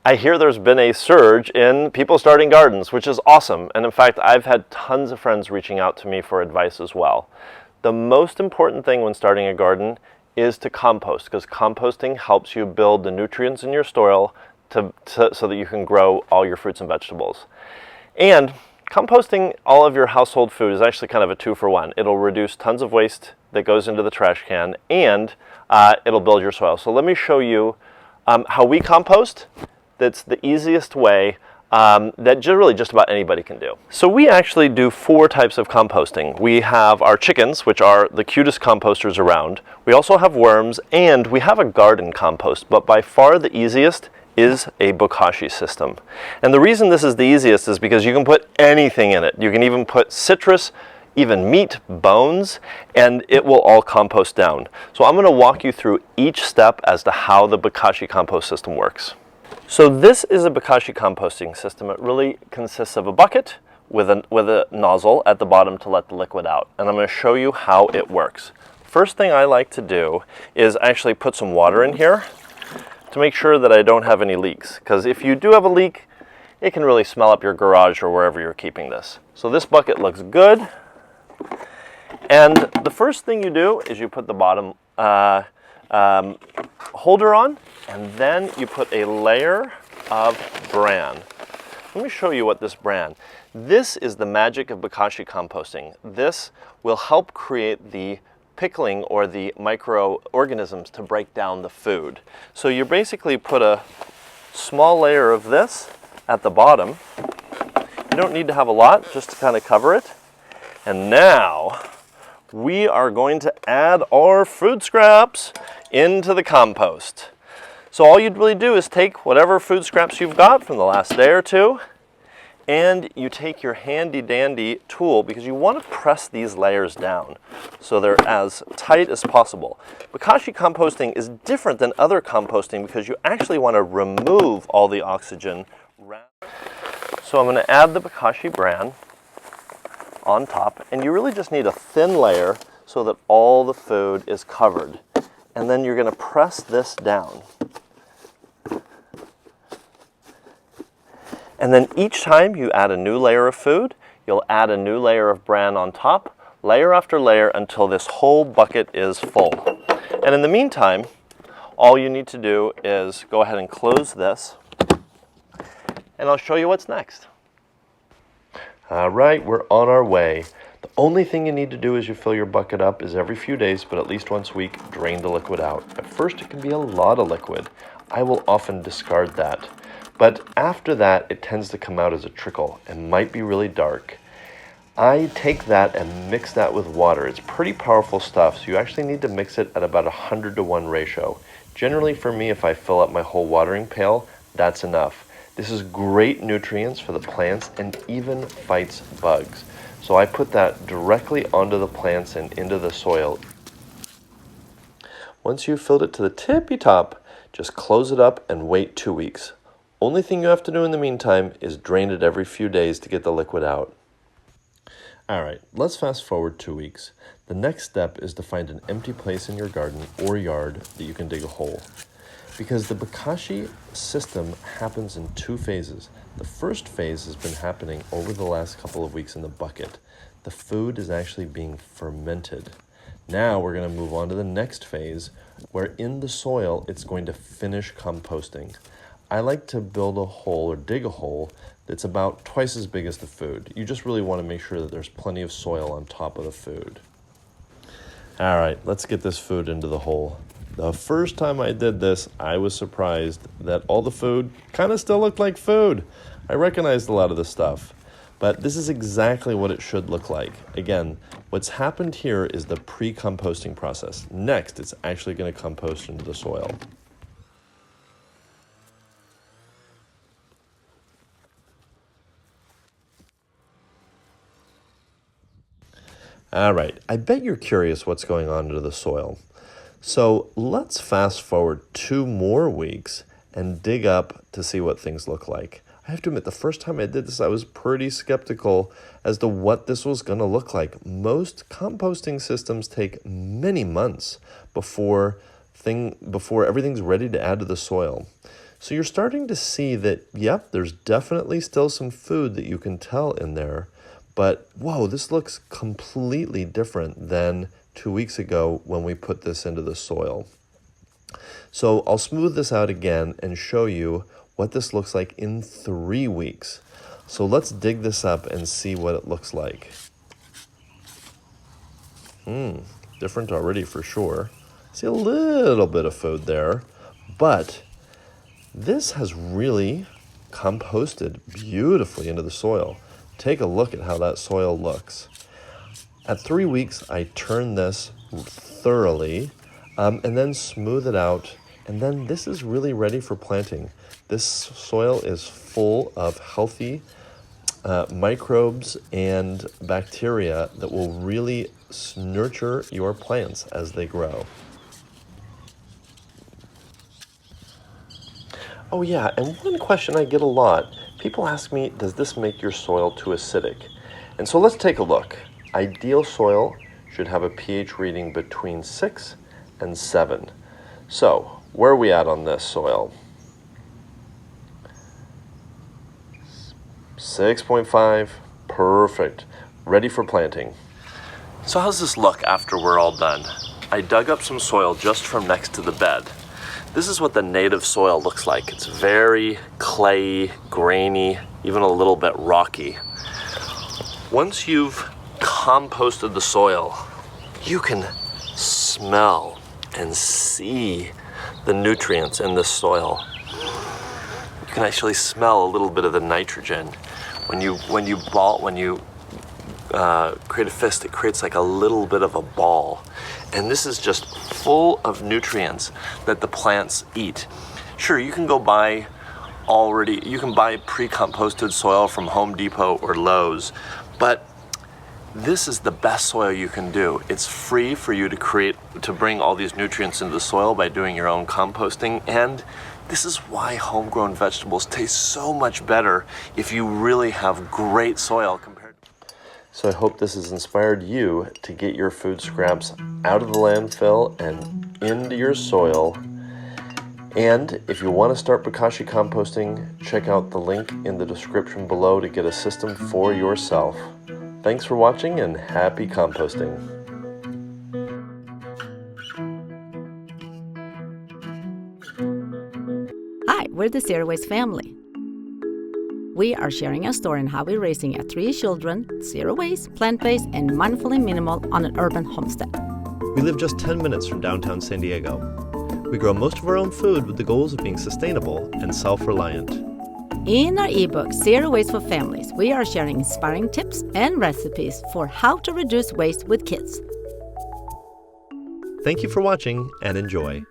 I hear there's been a surge in people starting gardens, which is awesome. And in fact, I've had tons of friends reaching out to me for advice as well. The most important thing when starting a garden is to compost, because composting helps you build the nutrients in your soil so that you can grow all your fruits and vegetables. And composting all of your household food is actually kind of a 2-for-1. It'll reduce tons of waste that goes into the trash can, and it'll build your soil. So let me show you how we compost. That's the easiest way that really just about anybody can do. So we actually do 4 types of composting. We have our chickens, which are the cutest composters around. We also have worms, and we have a garden compost, but by far the easiest is a Bokashi system. And the reason this is the easiest is because you can put anything in it. You can even put citrus, even meat, bones, and it will all compost down. So I'm going to walk you through each step as to how the Bokashi compost system works. So this is a Bokashi composting system. It really consists of a bucket with a nozzle at the bottom to let the liquid out. And I'm going to show you how it works. First thing I like to do is actually put some water in here to make sure that I don't have any leaks. Because if you do have a leak, it can really smell up your garage or wherever you're keeping this. So this bucket looks good. And the first thing you do is you put the bottom holder on, and then you put a layer of bran. Let me show you what this bran. This is the magic of Bokashi composting. This will help create the pickling or the microorganisms to break down the food. So you basically put a small layer of this at the bottom. You don't need to have a lot, just to kind of cover it. And now we are going to add our food scraps into the compost. So all you'd really do is take whatever food scraps you've got from the last day or two, and you take your handy dandy tool, because you want to press these layers down so they're as tight as possible. Bokashi composting is different than other composting because you actually want to remove all the oxygen. So I'm going to add the Bokashi bran on top, and you really just need a thin layer so that all the food is covered. And then you're going to press this down. And then each time you add a new layer of food, you'll add a new layer of bran on top, layer after layer, until this whole bucket is full. And in the meantime, all you need to do is go ahead and close this, and I'll show you what's next. All right, we're on our way. The only thing you need to do as you fill your bucket up is every few days, but at least once a week, drain the liquid out. At first, it can be a lot of liquid. I will often discard that. But after that, it tends to come out as a trickle and might be really dark. I take that and mix that with water. It's pretty powerful stuff, so you actually need to mix it at about 100-to-1 ratio. Generally, for me, if I fill up my whole watering pail, that's enough. This is great nutrients for the plants and even fights bugs. So I put that directly onto the plants and into the soil. Once you've filled it to the tippy top, just close it up and wait 2 weeks. Only thing you have to do in the meantime is drain it every few days to get the liquid out. All right, let's fast forward 2 weeks. The next step is to find an empty place in your garden or yard that you can dig a hole. Because the Bokashi system happens in 2 phases. The first phase has been happening over the last couple of weeks in the bucket. The food is actually being fermented. Now we're going to move on to the next phase, where in the soil it's going to finish composting. I like to build a hole or dig a hole that's about twice as big as the food. You just really want to make sure that there's plenty of soil on top of the food. All right, let's get this food into the hole. The first time I did this, I was surprised that all the food kind of still looked like food. I recognized a lot of the stuff, but this is exactly what it should look like. Again, what's happened here is the pre-composting process. Next, it's actually going to compost into the soil. All right, I bet you're curious what's going on under the soil. So let's fast forward 2 more weeks and dig up to see what things look like. I have to admit, the first time I did this, I was pretty skeptical as to what this was going to look like. Most composting systems take many months before everything's ready to add to the soil. So you're starting to see that, yep, there's definitely still some food that you can tell in there, but whoa, this looks completely different than 2 weeks ago when we put this into the soil. So I'll smooth this out again and show you what this looks like in 3 weeks. So let's dig this up and see what it looks like. Different already for sure. See a little bit of food there, but this has really composted beautifully into the soil. Take a look at how that soil looks. At 3 weeks, I turn this thoroughly and then smooth it out. And then this is really ready for planting. This soil is full of healthy microbes and bacteria that will really nurture your plants as they grow. Oh yeah, and one question I get a lot, people ask me, does this make your soil too acidic? And so let's take a look. Ideal soil should have a pH reading between 6 and 7. So, where are we at on this soil? 6.5, perfect, ready for planting. So how's this look after we're all done? I dug up some soil just from next to the bed. This is what the native soil looks like. It's very clayey, grainy, even a little bit rocky. Once you've composted the soil, you can smell and see the nutrients in this soil. You can actually smell a little bit of the nitrogen. When you create a fist, it creates like a little bit of a ball. And this is just full of nutrients that the plants eat. Sure, you can go buy pre-composted soil from Home Depot or Lowe's, but this is the best soil you can do. It's free for you to bring all these nutrients into the soil by doing your own composting, and this is why homegrown vegetables taste so much better if you really have great soil compared. So I hope this has inspired you to get your food scraps out of the landfill and into your soil. And if you want to start Bokashi composting, check out the link in the description below to get a system for yourself. Thanks for watching and happy composting. Hi, we're the Zero Waste family. We are sharing a story on how we're raising 3 children, zero waste, plant-based, and mindfully minimal on an urban homestead. We live just 10 minutes from downtown San Diego. We grow most of our own food with the goals of being sustainable and self-reliant. In our ebook, Zero Waste for Families, we are sharing inspiring tips and recipes for how to reduce waste with kids. Thank you for watching and enjoy.